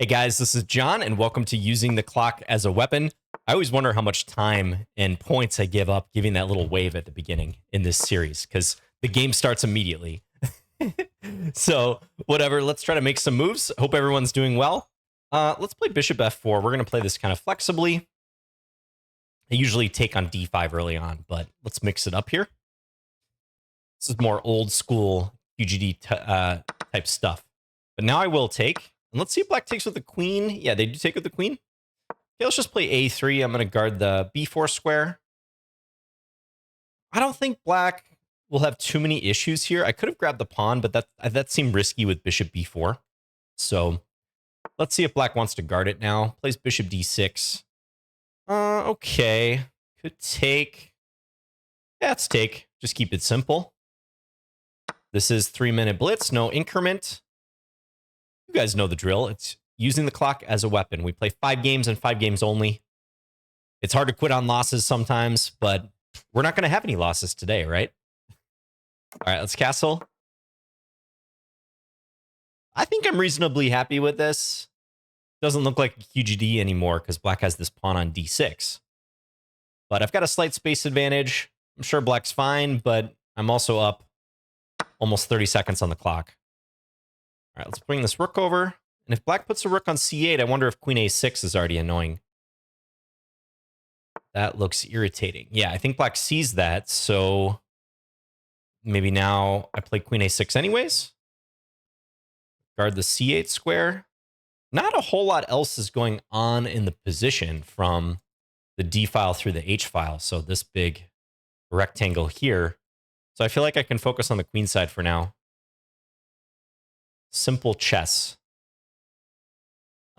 Hey guys, this is John, and welcome to Using the Clock as a Weapon. I always wonder how much time and points I give up giving that little wave at the beginning in this series, because the game starts immediately. So, whatever, let's try to make some moves. Hope everyone's doing well. Let's play Bishop F4. We're going to play this kind of flexibly. I usually take on D5 early on, but let's mix it up here. This is more old school UGD type stuff. But now I will take. And let's see if black takes with the queen. Yeah, they do take with the queen. Okay, let's just play A3. I'm going to guard the B4 square. I don't think black will have too many issues here. I could have grabbed the pawn, but that seemed risky with bishop B4. So let's see if black wants to guard it now. Plays bishop D6. Okay. Could take. Yeah, let's take. Just keep it simple. This is 3-minute blitz. No increment. You guys know the drill. It's using the clock as a weapon. We play 5 games and 5 games only. It's hard to quit on losses sometimes, but we're not going to have any losses today, right? All right, let's castle. I think I'm reasonably happy with this. Doesn't look like QGD anymore because black has this pawn on D6. But I've got a slight space advantage. I'm sure black's fine, but I'm also up almost 30 seconds on the clock. All right, let's bring this rook over. And if black puts a rook on C8, I wonder if queen A6 is already annoying. That looks irritating. Yeah, I think black sees that, so maybe now I play queen A6 anyways. Guard the C8 square. Not a whole lot else is going on in the position from the D file through the H file, so this big rectangle here. So I feel like I can focus on the queen side for now. Simple chess.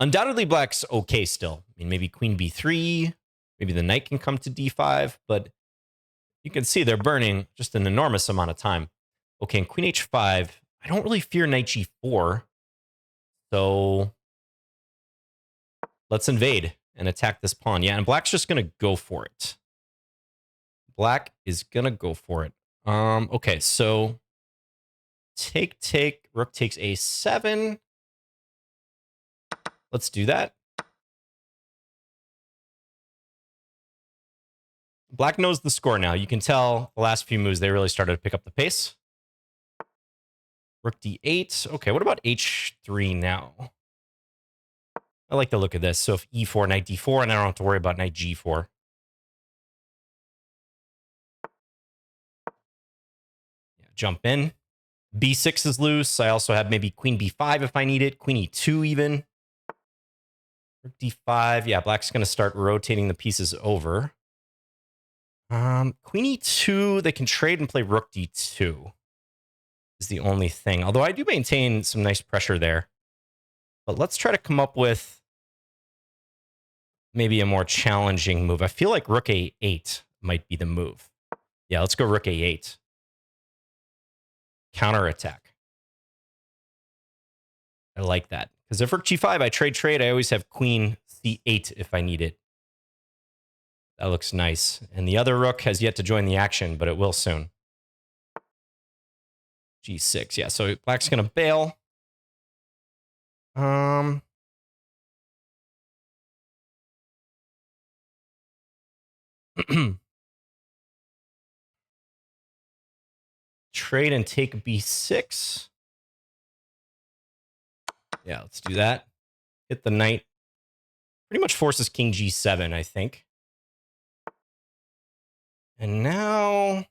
Undoubtedly, black's okay still. I mean, maybe queen B3, maybe the knight can come to D5, but you can see they're burning just an enormous amount of time. Okay, and queen H5, I don't really fear knight G4, so let's invade and attack this pawn. Yeah, and black's just going to go for it. Black is going to go for it. Okay, so take, rook takes A7. Let's do that. Black knows the score now. You can tell the last few moves, they really started to pick up the pace. Rook D8. Okay, what about H3 now? I like the look of this. So if E4, knight D4, and I don't have to worry about knight G4. Yeah, jump in. B6 is loose. I also have maybe queen B5 if I need it. Queen E2 even. Rook D5. Yeah, black's going to start rotating the pieces over. Queen E2, they can trade and play rook D2 is the only thing. Although I do maintain some nice pressure there. But let's try to come up with maybe a more challenging move. I feel like rook A8 might be the move. Yeah, let's go rook A8. Counterattack. I like that. Because if rook G5, I trade, I always have queen C8 if I need it. That looks nice. And the other rook has yet to join the action, but it will soon. G6. Yeah, so black's going to bail. Trade and take B6. Yeah, let's do that. Hit the knight. Pretty much forces king G7, I think. And now...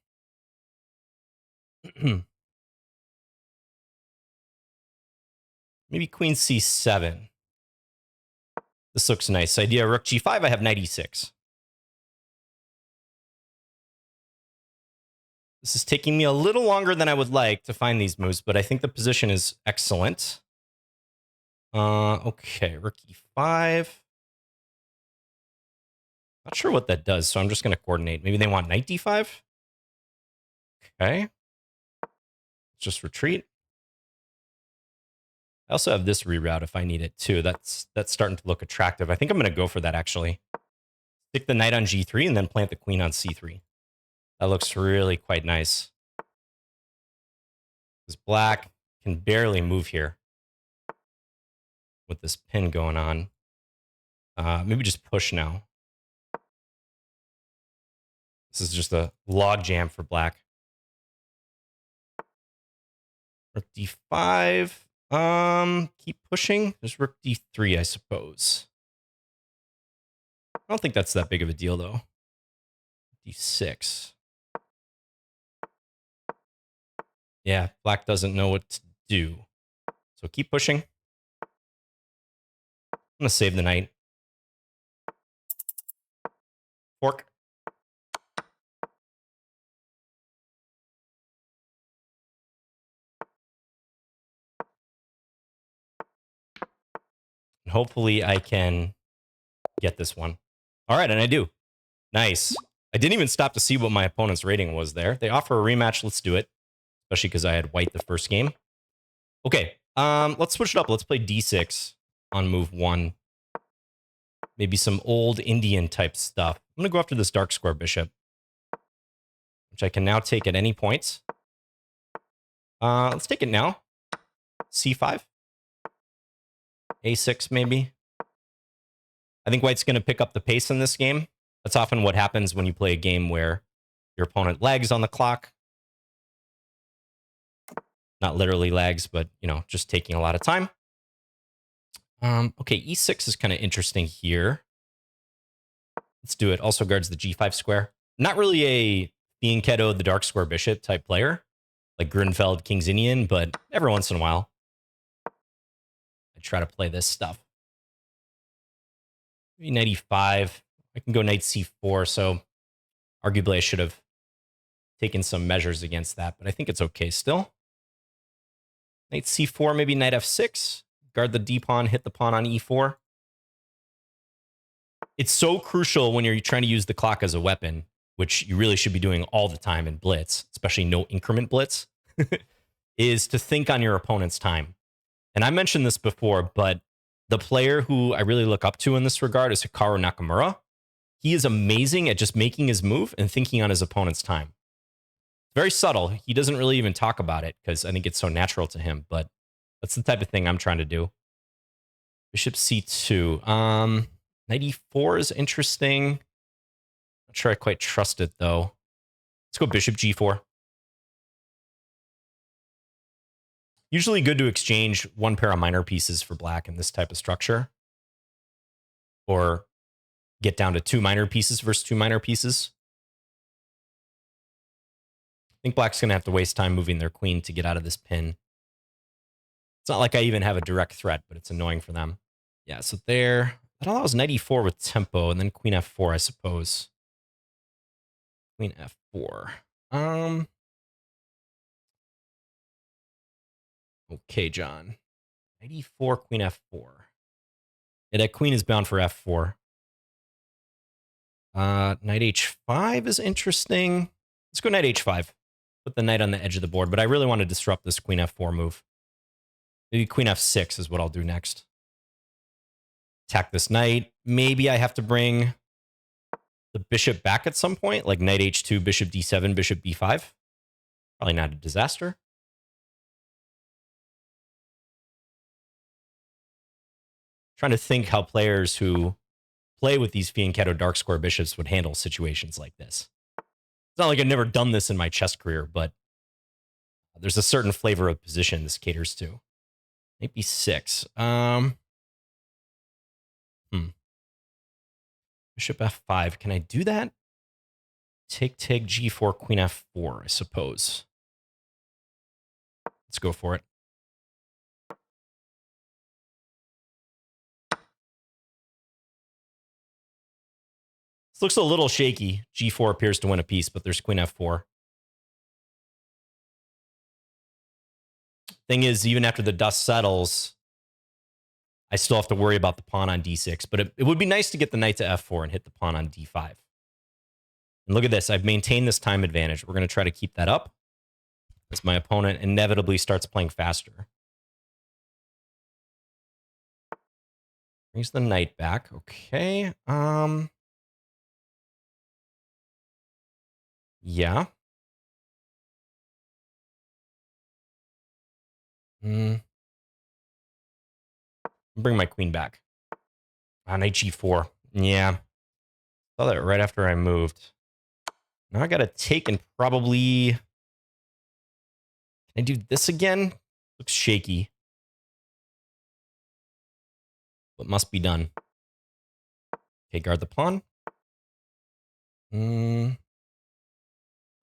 maybe queen C7. This looks nice. Idea rook G5, I have knight E6. This is taking me a little longer than I would like to find these moves, but I think the position is excellent. Okay, rook E5. Not sure what that does, so I'm just going to coordinate. Maybe they want knight D5? Okay. Let's just retreat. I also have this reroute if I need it too. That's starting to look attractive. I think I'm going to go for that, actually. Stick the knight on G3 and then plant the queen on C3. That looks really quite nice. Because black can barely move here with this pin going on. Maybe just push now. This is just a log jam for black. Rook d5. Keep pushing. There's rook d3, I suppose. I don't think that's that big of a deal, though. d6. Yeah, black doesn't know what to do. So keep pushing. I'm going to save the knight. Fork. And hopefully I can get this one. All right, and I do. Nice. I didn't even stop to see what my opponent's rating was there. They offer a rematch. Let's do it. Especially because I had white the first game. Okay, let's switch it up. Let's play d6 on move 1. Maybe some old Indian type stuff. I'm going to go after this dark square bishop, which I can now take at any point. Let's take it now. c5. a6 maybe. I think white's going to pick up the pace in this game. That's often what happens when you play a game where your opponent lags on the clock. Not literally lags, but, you know, just taking a lot of time. Okay, e6 is kind of interesting here. Let's do it. Also guards the g5 square. Not really a Fianchetto, the dark square bishop type player, like Grunfeld, King's Indian, but every once in a while, I try to play this stuff. Maybe knight e5. I can go knight c4, so arguably I should have taken some measures against that, but I think it's okay still. Knight c4, maybe knight f6. Guard the d pawn, hit the pawn on e4. It's so crucial when you're trying to use the clock as a weapon, which you really should be doing all the time in blitz, especially no increment blitz, is to think on your opponent's time. And I mentioned this before, but the player who I really look up to in this regard is Hikaru Nakamura. He is amazing at just making his move and thinking on his opponent's time. Very subtle. He doesn't really even talk about it because I think it's so natural to him, but that's the type of thing I'm trying to do. Bishop c2. Knight e4 is interesting. Not sure I quite trust it, though. Let's go bishop g4. Usually good to exchange one pair of minor pieces for black in this type of structure. Or get down to 2 minor pieces versus 2 minor pieces. I think black's going to have to waste time moving their queen to get out of this pin. It's not like I even have a direct threat, but it's annoying for them. Yeah, so there. That allows knight e4 with tempo, and then queen f4, I suppose. Queen f4. Okay, John. Knight e4, queen f4. Yeah, that queen is bound for f4. Knight h5 is interesting. Let's go knight h5. Put the knight on the edge of the board, but I really want to disrupt this queen f4 move. Maybe queen f6 is what I'll do next. Attack this knight. Maybe I have to bring the bishop back at some point, like knight h2, bishop d7, bishop b5. Probably not a disaster. Trying to think how players who play with these Fianchetto dark square bishops would handle situations like this. It's not like I've never done this in my chess career, but there's a certain flavor of position this caters to. Maybe 6. Bishop f5. Can I do that? Take g4, queen f4, I suppose. Let's go for it. This looks a little shaky. g4 appears to win a piece, but there's queen f4. Thing is, even after the dust settles, I still have to worry about the pawn on d6, but it would be nice to get the knight to f4 and hit the pawn on d5. And look at this. I've maintained this time advantage. We're going to try to keep that up as my opponent inevitably starts playing faster. Brings the knight back. Okay. Yeah. Bring my queen back. Knight g4. Yeah. Saw that right after I moved. Now I gotta take and probably... Can I do this again? Looks shaky. But must be done. Okay, guard the pawn. Oh,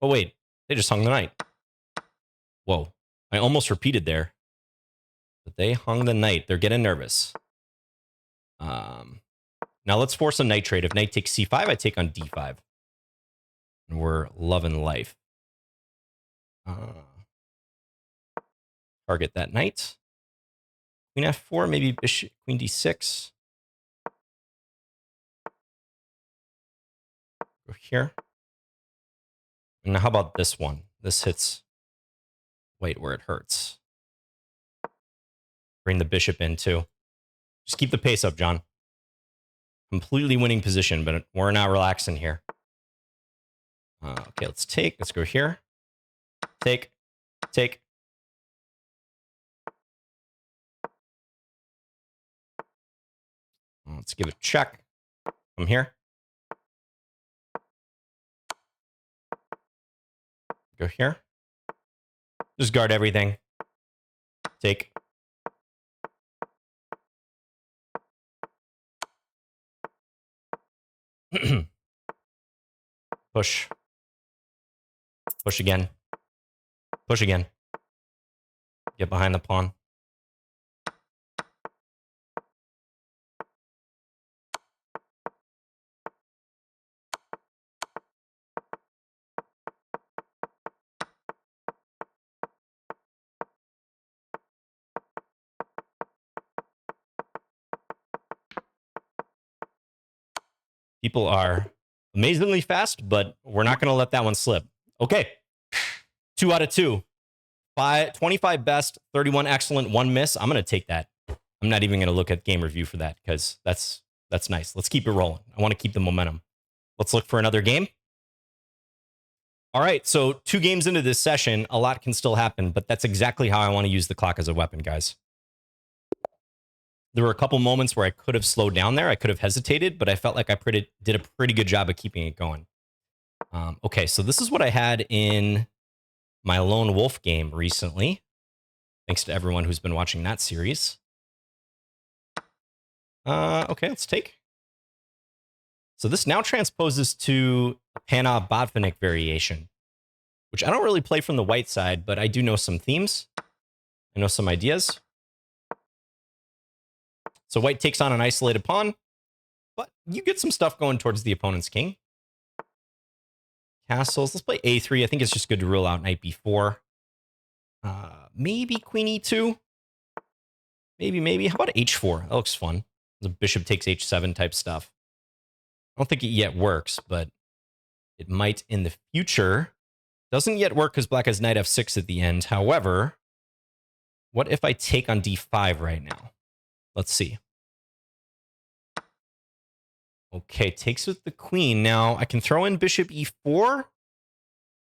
wait. They just hung the knight. Whoa. I almost repeated there. But they hung the knight. They're getting nervous. Now let's force a knight trade. If knight takes c5, I take on d5. And we're loving life. Target that knight. Queen f4, maybe bishop, queen d6. Go here. And how about this one? This hits white where it hurts. Bring the bishop in too. Just keep the pace up, John. Completely winning position, but we're not relaxing here. Okay, let's take. Let's go here. Take. Take. Let's give it a check. From here. Go here. Just guard everything. Take. Push. Push again. Push again. Get behind the pawn. People are amazingly fast, but we're not going to let that one slip. Okay. 2 out of 2. 25 best, 31 excellent, 1 miss. I'm going to take that. I'm not even going to look at game review for that because that's nice. Let's keep it rolling. I want to keep the momentum. Let's look for another game. All right, so 2 games into this session, a lot can still happen, but that's exactly how I want to use the clock as a weapon, guys. There were a couple moments where I could have slowed down there. I could have hesitated, but I felt like I did a pretty good job of keeping it going. Okay, so this is what I had in my Lone Wolf game recently. Thanks to everyone who's been watching that series. Okay, let's take. So this now transposes to Panov-Botvinnik variation, which I don't really play from the white side, but I do know some themes. I know some ideas. So white takes on an isolated pawn, but you get some stuff going towards the opponent's king. Castles. Let's play a3. I think it's just good to rule out knight b4. Maybe queen e2. Maybe. How about h4? That looks fun. The bishop takes h7 type stuff. I don't think it yet works, but it might in the future. Doesn't yet work because black has knight f6 at the end. However, what if I take on d5 right now? Let's see. Okay, takes with the queen. Now, I can throw in bishop e4,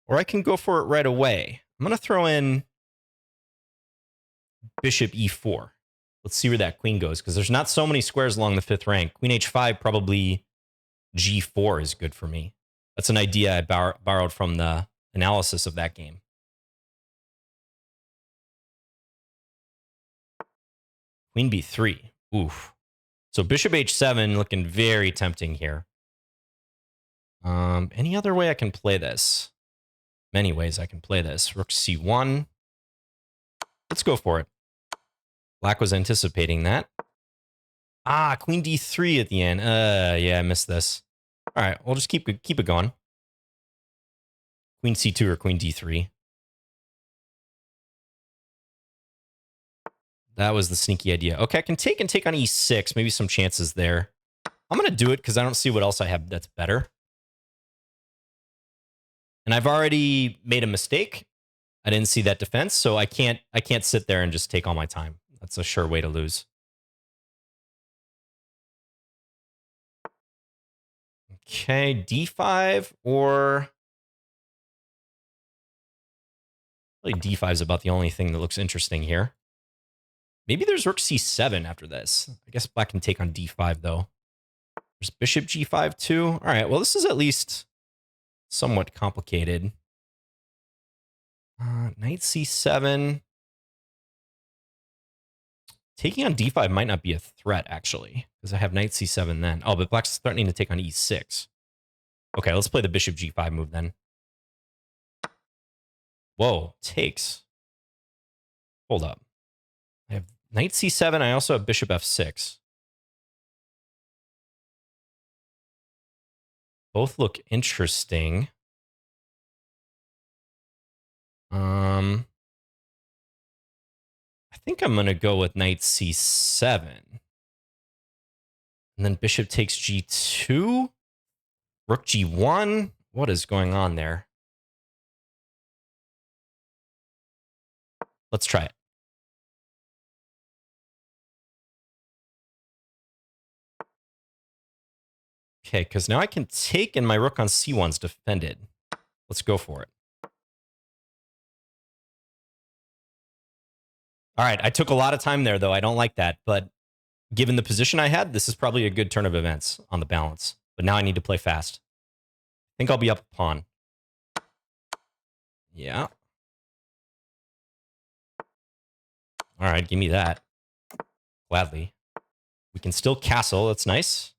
or I can go for it right away. I'm going to throw in bishop e4. Let's see where that queen goes, because there's not so many squares along the 5th rank. Queen h5, probably g4 is good for me. That's an idea I borrowed from the analysis of that game. Queen b3. Oof. So bishop h7 looking very tempting here. Any other way I can play this? Many ways I can play this. Rook c1. Let's go for it. Black was anticipating that. Queen d3 at the end. Yeah, I missed this. All right, we'll just keep it going. Queen c2 or queen d3. That was the sneaky idea. Okay, I can take and take on e6. Maybe some chances there. I'm going to do it because I don't see what else I have that's better. And I've already made a mistake. I didn't see that defense, so I can't sit there and just take all my time. That's a sure way to lose. Okay, d5 or... Really, d5 is about the only thing that looks interesting here. Maybe there's rook c7 after this. I guess black can take on d5, though. There's bishop g5, too. All right, well, this is at least somewhat complicated. Knight c7. Taking on d5 might not be a threat, actually, because I have knight c7 then. Oh, but black's threatening to take on e6. Okay, let's play the bishop g5 move then. Whoa, takes. Hold up. I have knight c7. I also have bishop f6. Both look interesting. I think I'm going to go with knight c7. And then bishop takes g2. Rook g1. What is going on there? Let's try it. Okay, because now I can take and my rook on c1's defended. Let's go for it. All right, I took a lot of time there, though. I don't like that. But given the position I had, this is probably a good turn of events on the balance. But now I need to play fast. I think I'll be up a pawn. Yeah. All right, give me that. Gladly. We can still castle. That's nice.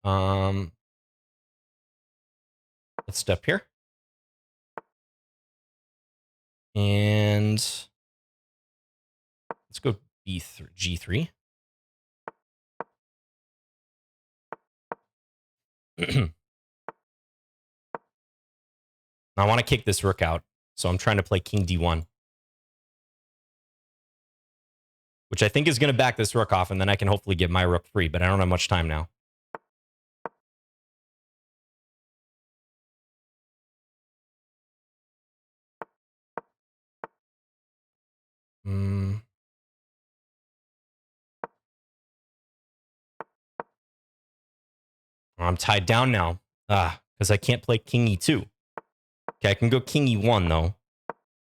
Let's step here. And let's go G3. I want to kick this rook out, so I'm trying to play king d1. Which I think is going to back this rook off, and then I can hopefully get my rook free, but I don't have much time now. I'm tied down now. Because I can't play king e2. Okay, I can go king e1, though.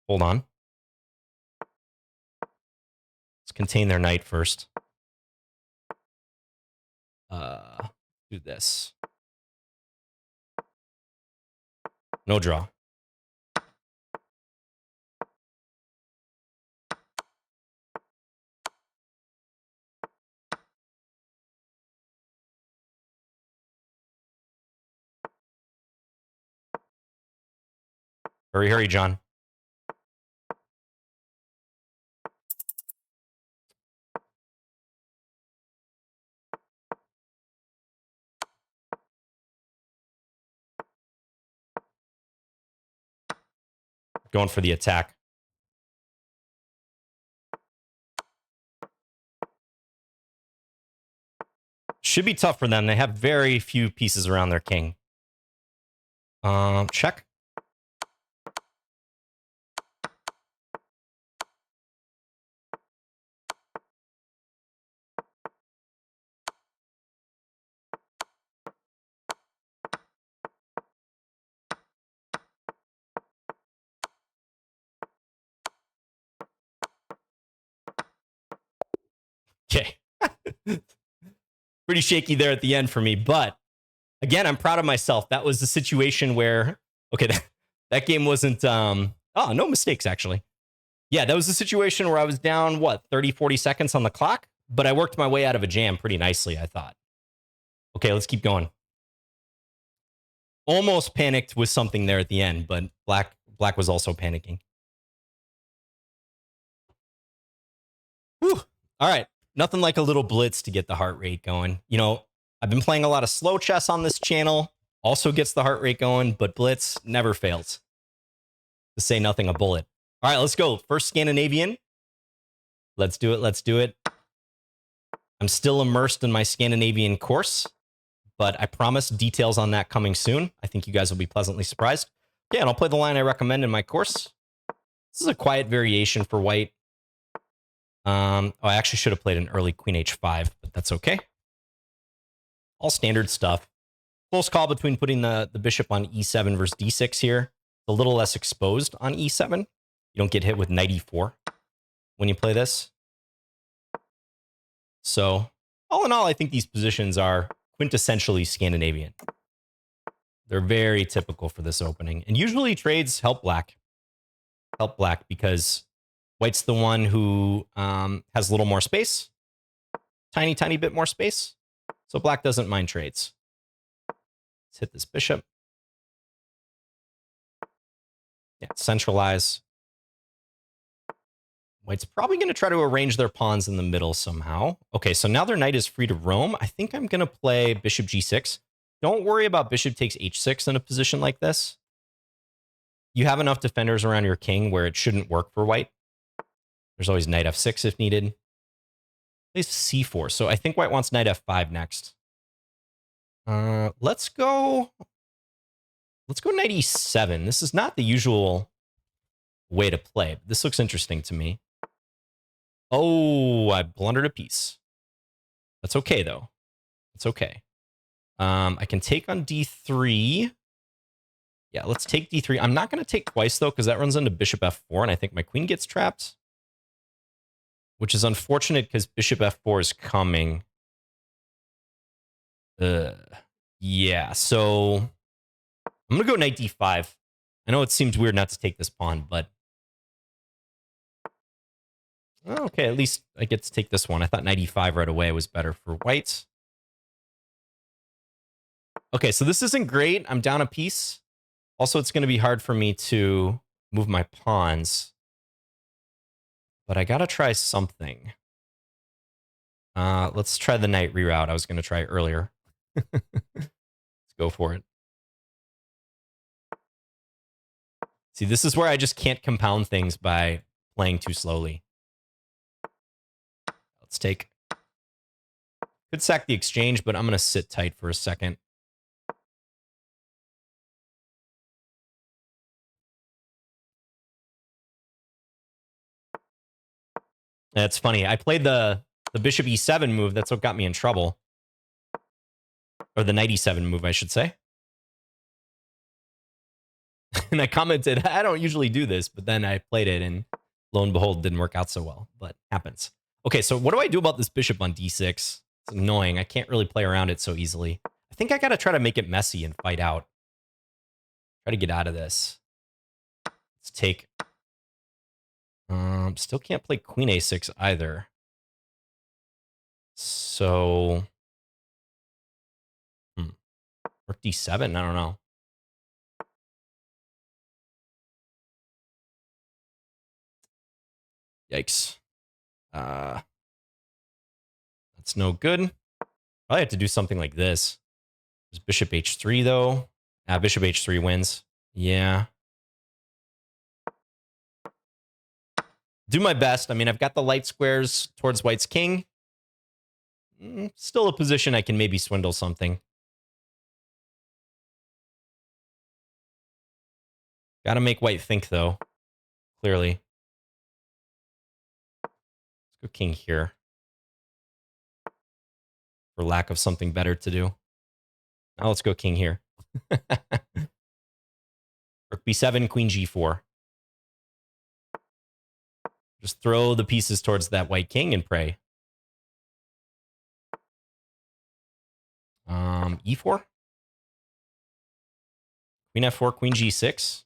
Hold on. Let's contain their knight first. Do this. No draw. Hurry, hurry, John. Going for the attack. Should be tough for them. They have very few pieces around their king. Check. Okay. Pretty shaky there at the end for me, but again, I'm proud of myself. That was the situation where, okay, that game wasn't, no mistakes, actually. Yeah, that was the situation where I was down, 30, 40 seconds on the clock, but I worked my way out of a jam pretty nicely, I thought. Okay, let's keep going. Almost panicked with something there at the end, but black was also panicking. Whew. All right. Nothing like a little blitz to get the heart rate going. You know, I've been playing a lot of slow chess on this channel. Also gets the heart rate going, but blitz never fails. To say nothing, a bullet. All right, let's go. First Scandinavian. Let's do it. Let's do it. I'm still immersed in my Scandinavian course, but I promise details on that coming soon. I think you guys will be pleasantly surprised. Yeah, and I'll play the line I recommend in my course. This is a quiet variation for white. I actually should have played an early queen h5, but that's okay. All standard stuff. Close call between putting the bishop on e7 versus d6 here. A little less exposed on e7. You don't get hit with knight e4 when you play this. So all in all, I think these positions are quintessentially Scandinavian. They're very typical for this opening. And usually trades help black. Help black because white's the one who has a little more space. Tiny, tiny bit more space. So black doesn't mind trades. Let's hit this bishop. Yeah, centralize. White's probably going to try to arrange their pawns in the middle somehow. Okay, so now their knight is free to roam. I think I'm going to play bishop g6. Don't worry about bishop takes h6 in a position like this. You have enough defenders around your king where it shouldn't work for white. There's always knight f6 if needed. Plays c4. So I think white wants knight f5 next. Let's go knight e7. This is not the usual way to play. But this looks interesting to me. Oh, I blundered a piece. That's okay, though. It's okay. I can take on d3. Yeah, let's take d3. I'm not going to take twice, though, because that runs into bishop f4, and I think my queen gets trapped. Which is unfortunate, because bishop f4 is coming. Yeah, so I'm going to go knight d5. I know it seems weird not to take this pawn, but... Okay, at least I get to take this one. I thought knight e5 right away was better for white. Okay, so this isn't great. I'm down a piece. Also, it's going to be hard for me to move my pawns. But I got to try something. Let's try the knight reroute I was going to try earlier. Let's go for it. See, this is where I just can't compound things by playing too slowly. Let's take... Could sack the exchange, but I'm going to sit tight for a second. That's funny. I played the bishop e7 move. That's what got me in trouble. Or the knight e7 move, I should say. And I commented, I don't usually do this, but then I played it, and lo and behold, didn't work out so well. But happens. Okay, so what do I do about this bishop on d6? It's annoying. I can't really play around it so easily. I think I got to try to make it messy and fight out. Try to get out of this. Let's take... still can't play queen a6 either. So... Rook d7? I don't know. Yikes. That's no good. Probably have to do something like this. There's bishop h3, though. Bishop h3 wins. Yeah. Do my best. I mean, I've got the light squares towards white's king. Still a position I can maybe swindle something. Gotta make white think, though. Clearly. Let's go king here. For lack of something better to do. Now let's go king here. Rook b7, queen g4. Just throw the pieces towards that white king and pray. E4. Queen f4, queen g6.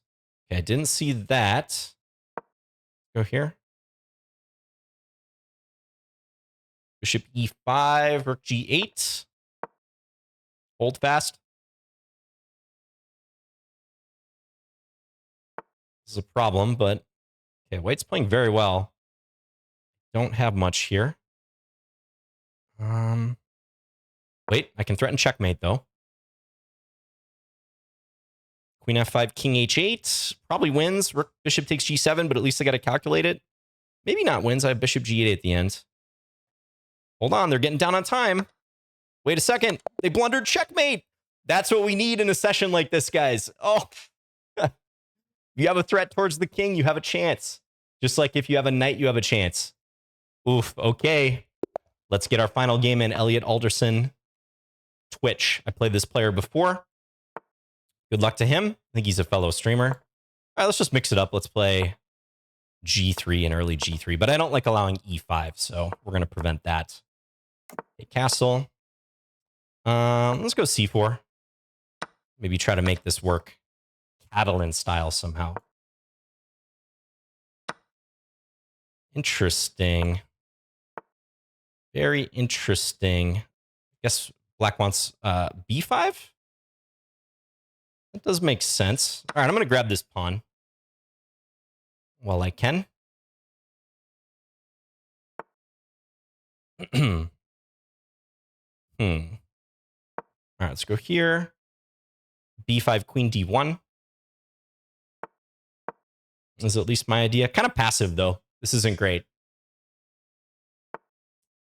Okay, I didn't see that. Go here. Bishop e5, rook g8. Hold fast. This is a problem, but okay, white's playing very well. Don't have much here. Wait, I can threaten checkmate, though. Queen f5, king h8. Probably wins. Rook, bishop takes g7, but at least I got to calculate it. Maybe not wins. I have bishop g8 at the end. Hold on, they're getting down on time. Wait a second. They blundered checkmate. That's what we need in a session like this, guys. Oh, you have a threat towards the king, you have a chance. Just like if you have a knight, you have a chance. Oof, okay. Let's get our final game in. Elliot Alderson, Twitch. I played this player before. Good luck to him. I think he's a fellow streamer. All right, let's just mix it up. Let's play G3 and early G3, but I don't like allowing E5, so we're going to prevent that. Okay, castle. Let's go c4. Maybe try to make this work Catalan style somehow. Interesting. Very interesting. I guess black wants b5? That does make sense. All right, I'm going to grab this pawn while I can. Hmm. All right, let's go here. b5, queen d1. Is at least my idea. Kind of passive, though. This isn't great.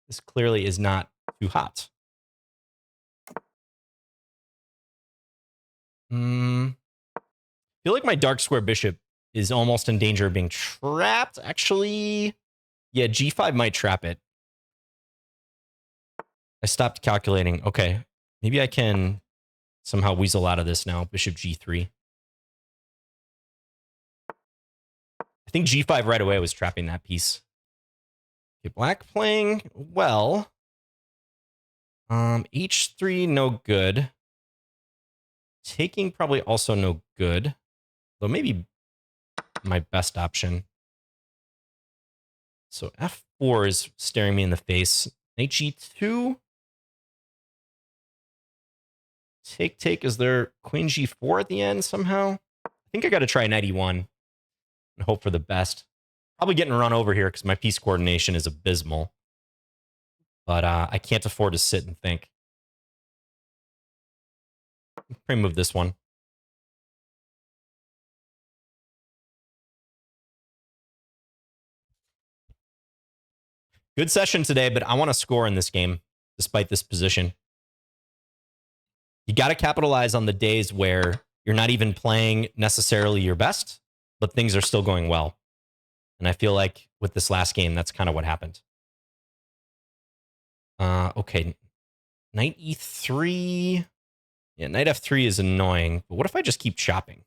This clearly is not too hot. I feel like my dark square bishop is almost in danger of being trapped. Actually, yeah, g5 might trap it. I stopped calculating. Okay, maybe I can somehow weasel out of this now. Bishop g3. I think g5 right away was trapping that piece. Okay, black playing well. H3, no good. Taking probably also no good. Though maybe my best option. So f4 is staring me in the face. Knight g2. Take. Is there queen g4 at the end somehow? I think I got to try knight e1 and hope for the best. Probably getting run over here because my piece coordination is abysmal. But I can't afford to sit and think. Probably move this one. Good session today, but I want to score in this game despite this position. You got to capitalize on the days where you're not even playing necessarily your best, but things are still going well. And I feel like with this last game, that's kind of what happened. Okay. Knight e3. Yeah, knight f3 is annoying. But what if I just keep chopping?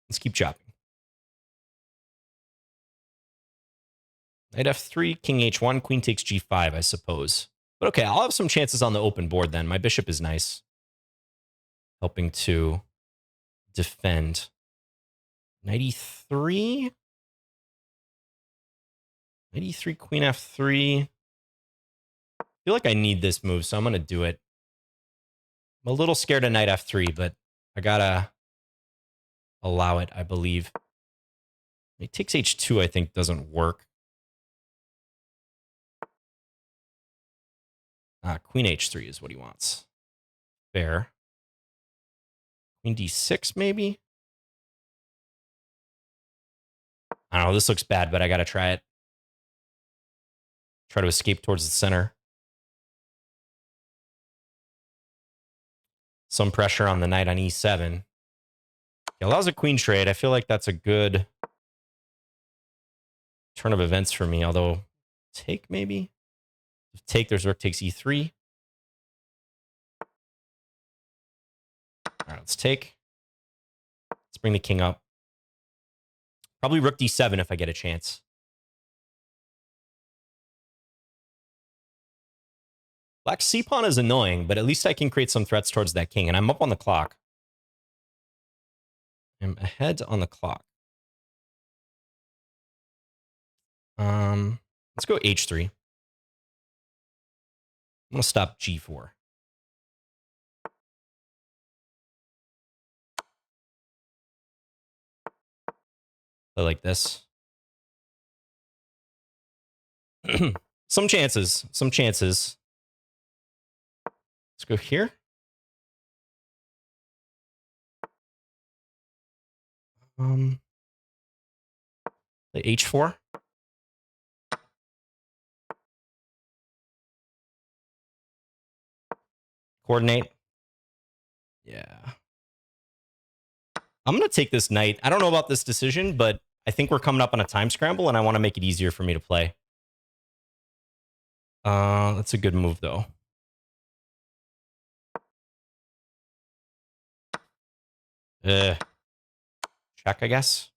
Let's keep chopping. Knight f3, king h1, queen takes g5, I suppose. But okay, I'll have some chances on the open board then. My bishop is nice. Helping to defend. Knight e3. Knight e3, queen f3. I feel like I need this move, so I'm going to do it. I'm a little scared of knight f3, but I got to allow it, I believe. Knight takes h2, I think, doesn't work. Queen h3 is what he wants. Fair. Queen d6, maybe? I don't know. This looks bad, but I got to try it. Try to escape towards the center. Some pressure on the knight on e7. He allows a queen trade. I feel like that's a good turn of events for me, although take maybe? If take, there's rook takes e3. All right, let's take. Let's bring the king up. Probably rook d7 if I get a chance. Black c-pawn is annoying, but at least I can create some threats towards that king, and I'm up on the clock. I'm ahead on the clock. Let's go h3. I'm going to stop g4. Play like this. Some chances. Some chances. Let's go here. The h4. Coordinate. Yeah. I'm going to take this knight. I don't know about this decision, but I think we're coming up on a time scramble, and I want to make it easier for me to play. That's a good move, though. Check, I guess.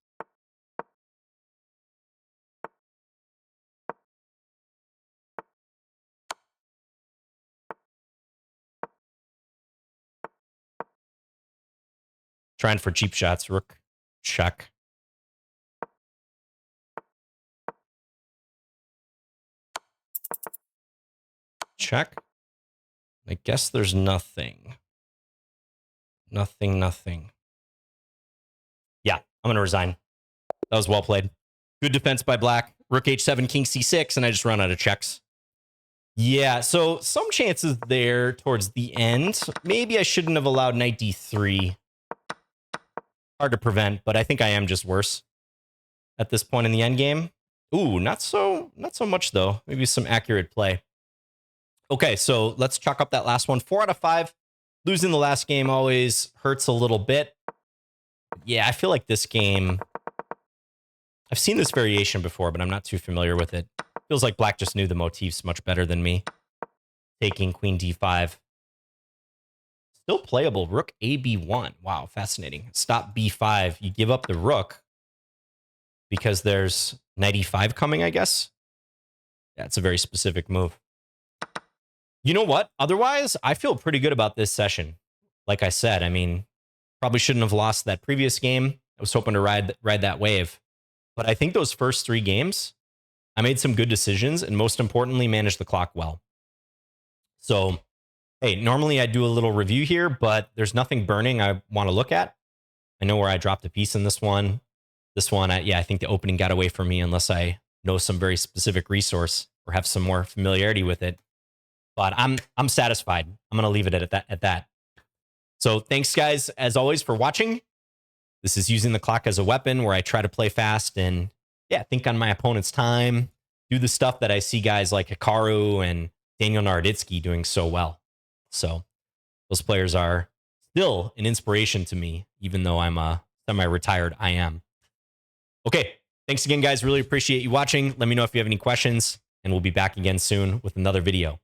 Trying for cheap shots. Rook, check. Check. I guess there's nothing. Nothing. Yeah, I'm going to resign. That was well played. Good defense by black. Rook h7, king c6, and I just run out of checks. Yeah, so some chances there towards the end. Maybe I shouldn't have allowed knight d3. Hard to prevent, but I think I am just worse at this point in the endgame. Ooh, not so much though. Maybe some accurate play. Okay, so let's chalk up that last one. 4 out of 5. Losing the last game always hurts a little bit. Yeah, I feel like this game, I've seen this variation before, but I'm not too familiar with it. Feels like black just knew the motifs much better than me. Taking queen d5. Still playable. Rook ab1. Wow, fascinating. Stop b5. You give up the rook because there's knight e5 coming, I guess. That's a very specific move. You know what? Otherwise, I feel pretty good about this session. Like I said, I mean, probably shouldn't have lost that previous game. I was hoping to ride that wave. But I think those first 3 games, I made some good decisions and most importantly, managed the clock well. So, hey, normally I do a little review here, but there's nothing burning I want to look at. I know where I dropped a piece in this one. This one, I think the opening got away from me unless I know some very specific resource or have some more familiarity with it. But I'm satisfied. I'm going to leave it at that. So thanks, guys, as always, for watching. This is Using the Clock as a Weapon, where I try to play fast and, yeah, think on my opponent's time, do the stuff that I see guys like Hikaru and Daniel Naroditsky doing so well. So those players are still an inspiration to me, even though I'm a semi-retired I am. Okay, thanks again, guys. Really appreciate you watching. Let me know if you have any questions, and we'll be back again soon with another video.